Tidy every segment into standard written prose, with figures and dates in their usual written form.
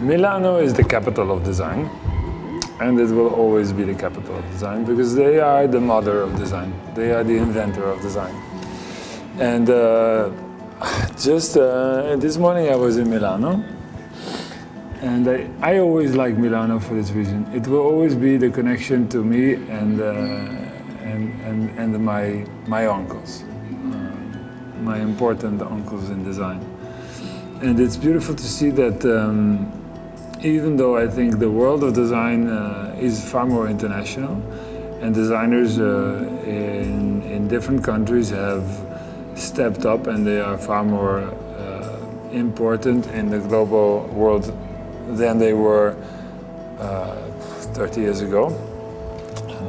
Milano is the capital of design, and it will always be the capital of design because they are the mother of design. They are the inventor of design. And just this morning I was in Milano, and I always like Milano for this reason. It will always be the connection to me and my uncles, my important uncles in design. And it's beautiful to see that even though I think the world of design is far more international, and designers in different countries have stepped up and they are far more important in the global world than they were 30 years ago.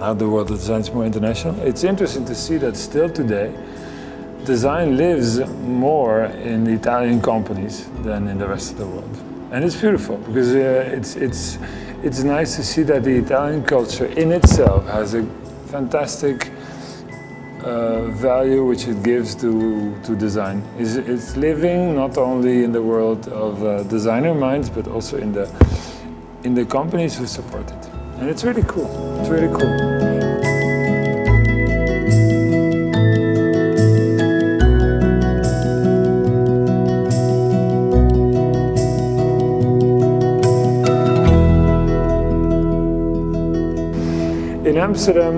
Now the world of design is more international. It's interesting to see that still today, design lives more in Italian companies than in the rest of the world. And it's beautiful because it's nice to see that the Italian culture in itself has a fantastic value which it gives to design. It's living not only in the world of designer minds, but also in the companies who support it. And it's really cool. It's really cool. In Amsterdam,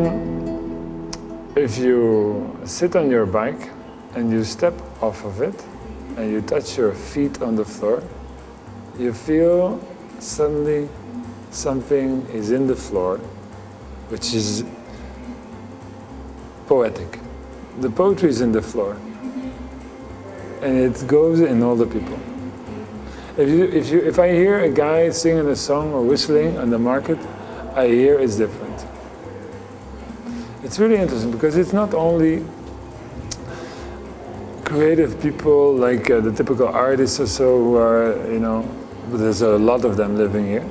if you sit on your bike and you step off of it and you touch your feet on the floor, you feel suddenly something is in the floor which is poetic. The poetry is in the floor and it goes in all the people. If I hear a guy singing a song or whistling on the market, I hear it's different. It's really interesting because it's not only creative people like the typical artists or so who are, there's a lot of them living here,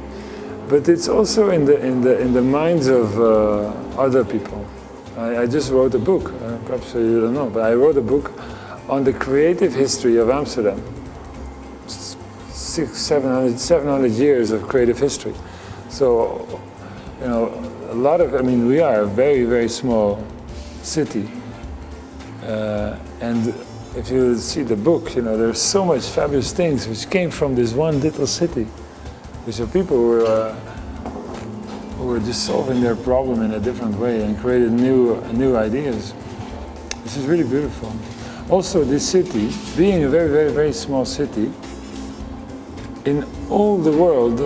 but it's also in the minds of other people. I just wrote a book, perhaps you don't know, but I wrote a book on the creative history of Amsterdam. 700 years of creative history. So, we are a very, very small city. And if you see the book, there's so much fabulous things which came from this one little city. Which are people who were just solving their problem in a different way and created new ideas. This is really beautiful. Also, this city, being a very, very, very small city, in all the world,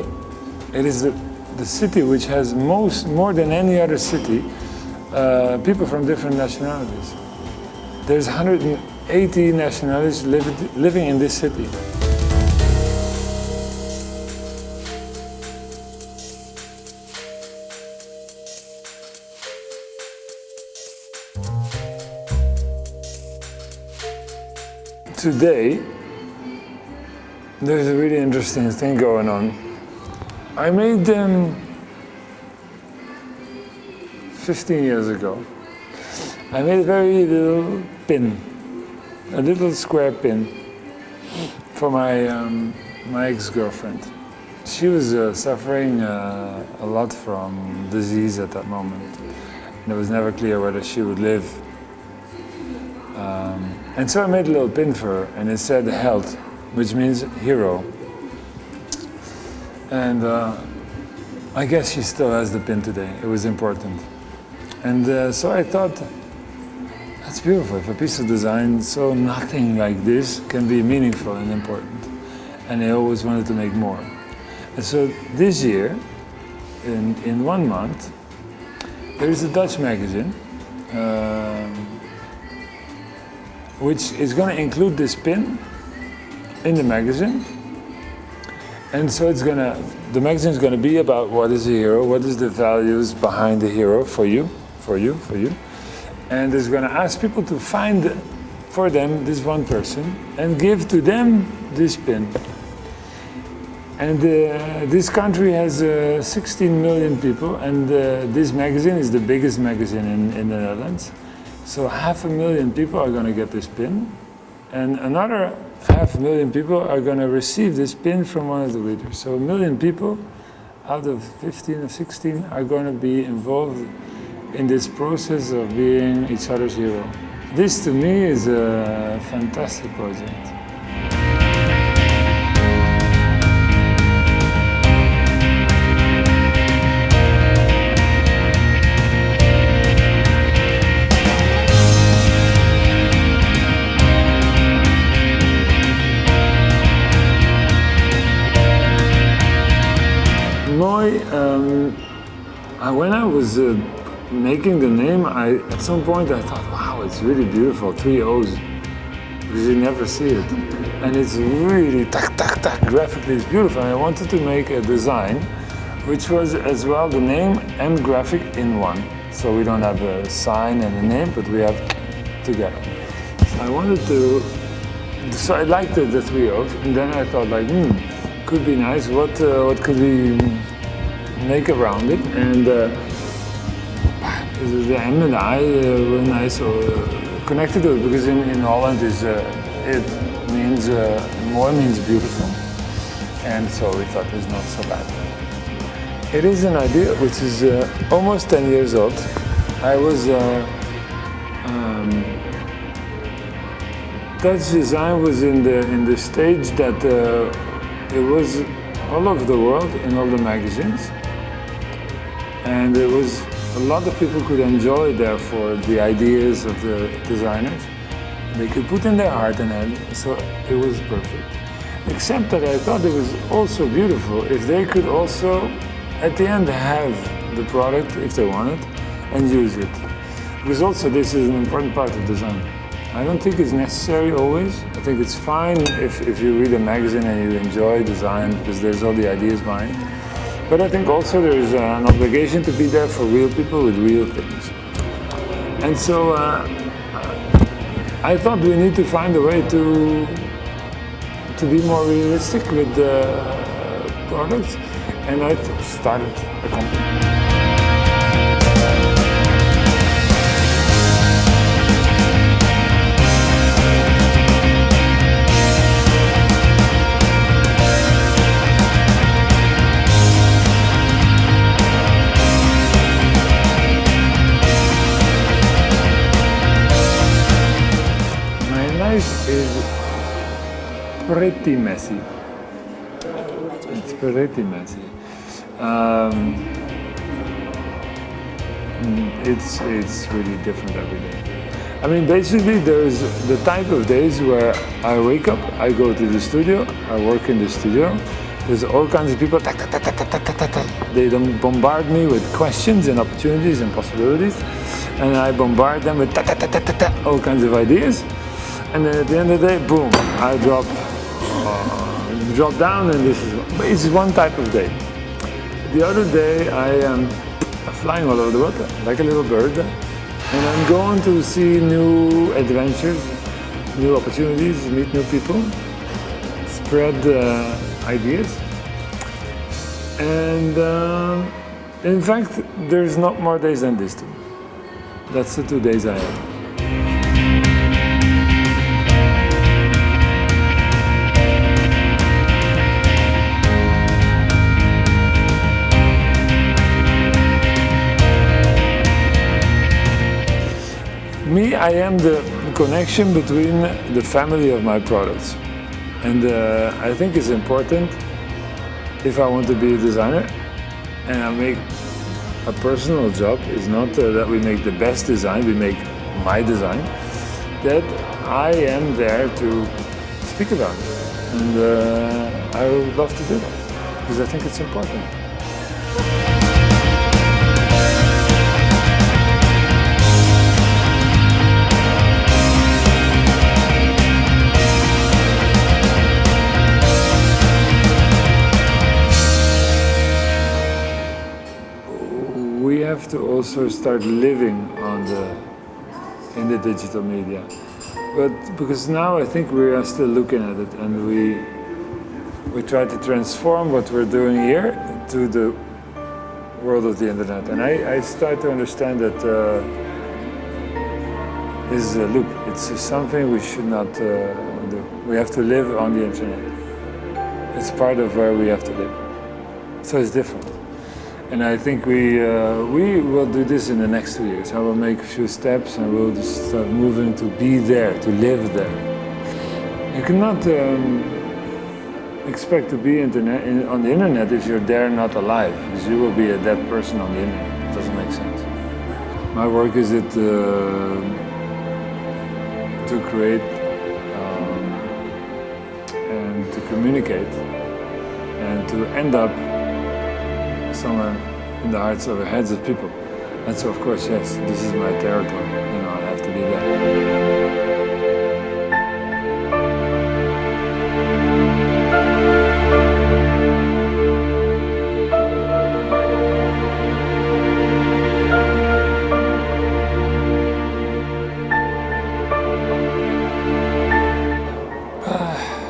it is the city which has more than any other city, people from different nationalities. There's 180 nationalities living in this city. Today, there's a really interesting thing going on. I made them 15 years ago. I made a very little pin, a little square pin for my ex-girlfriend. She was suffering a lot from disease at that moment. And it was never clear whether she would live. And so I made a little pin for her, and it said health, which means hero. And I guess she still has the pin today. It was important. And so I thought, that's beautiful. If a piece of design so nothing like this can be meaningful and important. And I always wanted to make more. And so this year, in 1 month, there is a Dutch magazine which is going to include this pin in the magazine. And so the magazine is gonna be about what is a hero, what is the values behind the hero for you. And it's gonna ask people to find for them this one person and give to them this pin. And this country has 16 million people, and this magazine is the biggest magazine in the Netherlands. So 500,000 people are gonna get this pin, and another 500,000 people are going to receive this pin from one of the readers. So 1 million people out of 15 or 16 are going to be involved in this process of being each other's hero. This to me is a fantastic project. When I was making the name, at some point I thought, wow, it's really beautiful, 3 O's, because you never see it. And it's really, graphically it's beautiful. And I wanted to make a design which was as well the name and graphic in one. So we don't have a sign and a name, but we have together. So I liked the 3 O's, and then I thought like, could be nice, what could we make around it? And the M and I were nice connected to it, because in Holland it means more means beautiful, and so we thought it was not so bad. It is an idea which is almost 10 years old. I was Dutch design was in the stage that it was all over the world in all the magazines, and it was a lot of people could enjoy therefore the ideas of the designers. They could put in their heart and head, so it was perfect. Except that I thought it was also beautiful if they could also at the end have the product if they want it and use it. Because also this is an important part of design. I don't think it's necessary always. I think it's fine if you read a magazine and you enjoy design because there's all the ideas behind. But I think also there's an obligation to be there for real people with real things. And so I thought we need to find a way to be more realistic with the products, and I started a company. Is pretty messy. It's pretty messy. It's really different every day. I mean, basically, there's the type of days where I wake up, I go to the studio, I work in the studio. There's all kinds of people. They bombard me with questions and opportunities and possibilities, and I bombard them with all kinds of ideas. And then at the end of the day, boom, I drop down, and it's one type of day. The other day, I am flying all over the world, like a little bird, and I'm going to see new adventures, new opportunities, meet new people, spread ideas. And in fact, there's not more days than these 2. That's the 2 days I have. Me, I am the connection between the family of my products. And I think it's important, if I want to be a designer and I make a personal job, it's not that we make the best design, we make my design, that I am there to speak about it. And I would love to do that, because I think it's important. have to also start living in the digital media. But because now I think we are still looking at it, and we try to transform what we're doing here to the world of the internet. And I start to understand that this is a loop. It's something we should not do. We have to live on the internet. It's part of where we have to live. So it's different. And I think we will do this in the next 2 years. I will make a few steps and we'll just start moving to be there, to live there. You cannot expect to be on the internet if you're there not alive, because you will be a dead person on the internet. It doesn't make sense. My work is to create and to communicate and to end up somewhere in the hearts or the heads of people. And so, of course, yes, this is my territory. You know, I have to be there.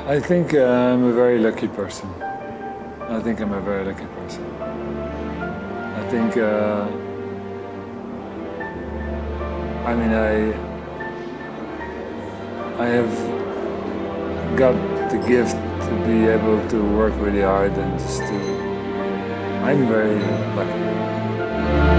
I think I'm a very lucky person. I think I'm a very lucky person. I think, I have got the gift to be able to work really hard and just to, I'm very lucky.